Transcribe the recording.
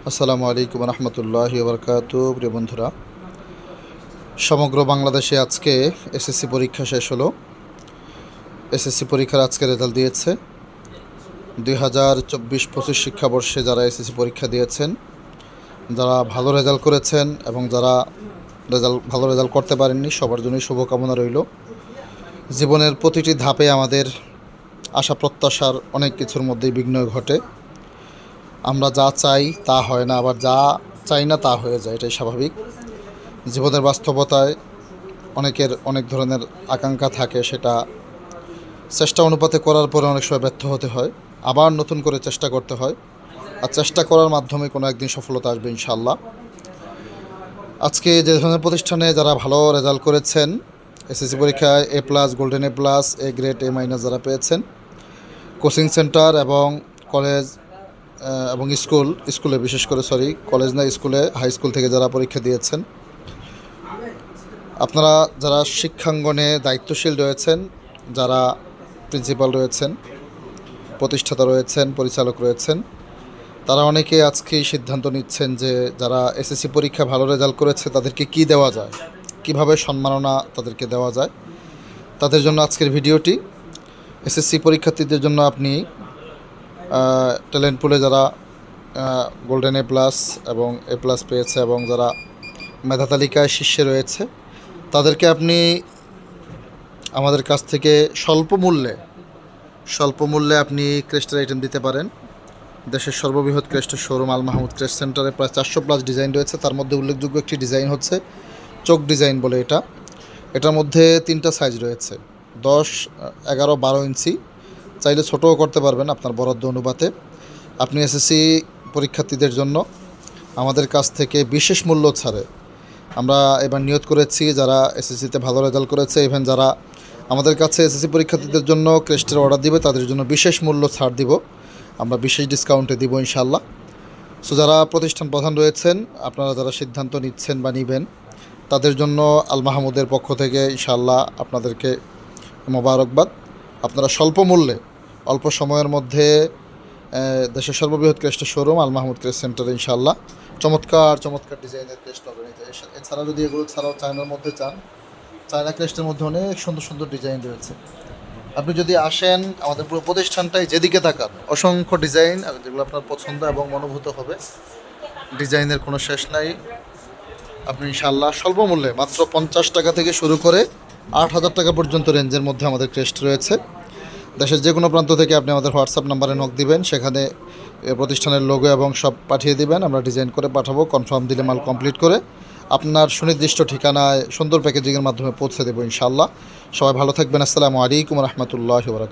আসসালামু আলাইকুম রহমতুল্লাহি ওবরকাতু। প্রিয় বন্ধুরা, সমগ্র বাংলাদেশে আজকে এসএসসি পরীক্ষা শেষ হলো। এসএসসি পরীক্ষার আজকে রেজাল্ট দিয়েছে। 2024-25 শিক্ষাবর্ষে যারা এসএসসি পরীক্ষা দিয়েছেন, যারা ভালো রেজাল্ট করেছেন এবং যারা ভালো রেজাল্ট করতে পারেননি, সবার জন্যই শুভকামনা রইল। জীবনের প্রতিটি ধাপে আমাদের আশা প্রত্যাশার অনেক কিছুর মধ্যেই বিঘ্ন ঘটে। আমরা যা চাই তা হয় না, আবার যা চাই না তা হয়ে যায়, এটাই স্বাভাবিক। জীবনের বাস্তবতায় অনেকের অনেক ধরনের আকাঙ্ক্ষা থাকে, সেটা চেষ্টা অনুপাতে করার পরে অনেক সময় ব্যর্থ হতে হয়, আবার নতুন করে চেষ্টা করতে হয়, আর চেষ্টা করার মাধ্যমে কোনো একদিন সফলতা আসবে ইনশাআল্লাহ। আজকে যে ধরনের প্রতিষ্ঠানে যারা ভালো রেজাল্ট করেছেন, এসএসসি পরীক্ষায় A+, golden A+, A grade, A- যারা পেয়েছেন, কোচিং সেন্টার এবং কলেজ এবং স্কুলে বিশেষ করে কলেজ না, স্কুলে, হাই স্কুল থেকে যারা পরীক্ষা দিয়েছেন, আপনারা যারা শিক্ষাঙ্গনে দায়িত্বশীল রয়েছেন, যারা প্রিন্সিপাল রয়েছেন, প্রতিষ্ঠাতা রয়েছেন, পরিচালক রয়েছেন, তারা অনেকে আজকে সিদ্ধান্ত নিচ্ছেন যে যারা এসএসসি পরীক্ষা ভালো রেজাল্ট করেছে তাদেরকে কি দেওয়া যায়, কিভাবে সম্মাননা তাদেরকে দেওয়া যায়। তাদের জন্য আজকের ভিডিওটি। এসএসসি পরীক্ষার্থীদের জন্য আপনি ট্যালেন্ট পুলে যারা গোল্ডেন A+ এবং A+ পেয়েছে এবং যারা মেধা তালিকায় শীর্ষে রয়েছে, তাদেরকে আপনি আমাদের কাছ থেকে স্বল্প মূল্যে আপনি ক্রেস্টের আইটেম দিতে পারেন। দেশের সর্ববৃহৎ ক্রেস্টের শোরুম আল মাহমুদ ক্রেস্ট সেন্টারে প্রায় 400+ ডিজাইন রয়েছে। তার মধ্যে উল্লেখযোগ্য একটি ডিজাইন হচ্ছে চোখ ডিজাইন বলে। এটার মধ্যে 3টা সাইজ রয়েছে, 10, 11, 12 ইঞ্চি। চাইলে ছোটও করতে পারবেন আপনার বরাদ্দ অনুপাতে। আপনি এসএসসি পরীক্ষার্থীদের জন্য আমাদের কাছ থেকে বিশেষ মূল্য ছাড়ে আমরা এবার নিয়ত করেছি, যারা এসএসসিতে ভালো রেজাল্ট করেছে, ইভেন যারা আমাদের কাছে এসএসসি পরীক্ষার্থীদের জন্য ক্রেস্টের অর্ডার দিবে, তাদের জন্য বিশেষ মূল্য ছাড় দিব, আমরা বিশেষ ডিসকাউন্টে দিব ইনশাআল্লাহ। সো যারা প্রতিষ্ঠান প্রধান রয়েছেন, আপনারা যারা সিদ্ধান্ত নিচ্ছেন বা নেবেন, তাদের জন্য আল মাহমুদের পক্ষ থেকে ইনশাআল্লাহ আপনাদেরকে মোবারকবাদ। আপনারা স্বল্প মূল্যে অল্প সময়ের মধ্যে দেশের সর্ববৃহৎ ক্রেস্টের শোরুম আল মাহমুদ ক্রেস্ট সেন্টারে ইনশাআল্লাহ চমৎকার ডিজাইনের ক্রেস্ট পাবেন। এছাড়া যদি এগুলো ছাড়াও চায়নার মধ্যে চান, চায়না ক্রেস্টের মধ্যে অনেক সুন্দর সুন্দর ডিজাইন রয়েছে। আপনি যদি আসেন, আমাদের পুরো প্রতিষ্ঠানটাই যেদিকে তাকান অসংখ্য ডিজাইন, যেগুলো আপনার পছন্দ এবং মনোভূত হবে। ডিজাইনের কোনো শেষ নাই। আপনি ইনশাআল্লাহ স্বল্প মূল্যে মাত্র 50 টাকা থেকে শুরু করে 8,000 টাকা পর্যন্ত রেঞ্জের মধ্যে আমাদের ক্রেস্ট রয়েছে। দেশের যে কোনো প্রান্ত থেকে আপনি আমাদের হোয়াটসঅ্যাপ নাম্বারে নক দিবেন, সেখানে প্রতিষ্ঠানের লোগো এবং সব পাঠিয়ে দিবেন, আমরা ডিজাইন করে পাঠাবো। কনফার্ম দিলে মাল কমপ্লিট করে আপনার সুনির্দিষ্ট ঠিকানায় সুন্দর প্যাকেজিংয়ের মাধ্যমে পৌঁছে দেবো ইনশাআল্লাহ। সবাই ভালো থাকবেন। আসসালামু আলাইকুম রহমতুল্লাহি ওয়া বারাকাতুহু।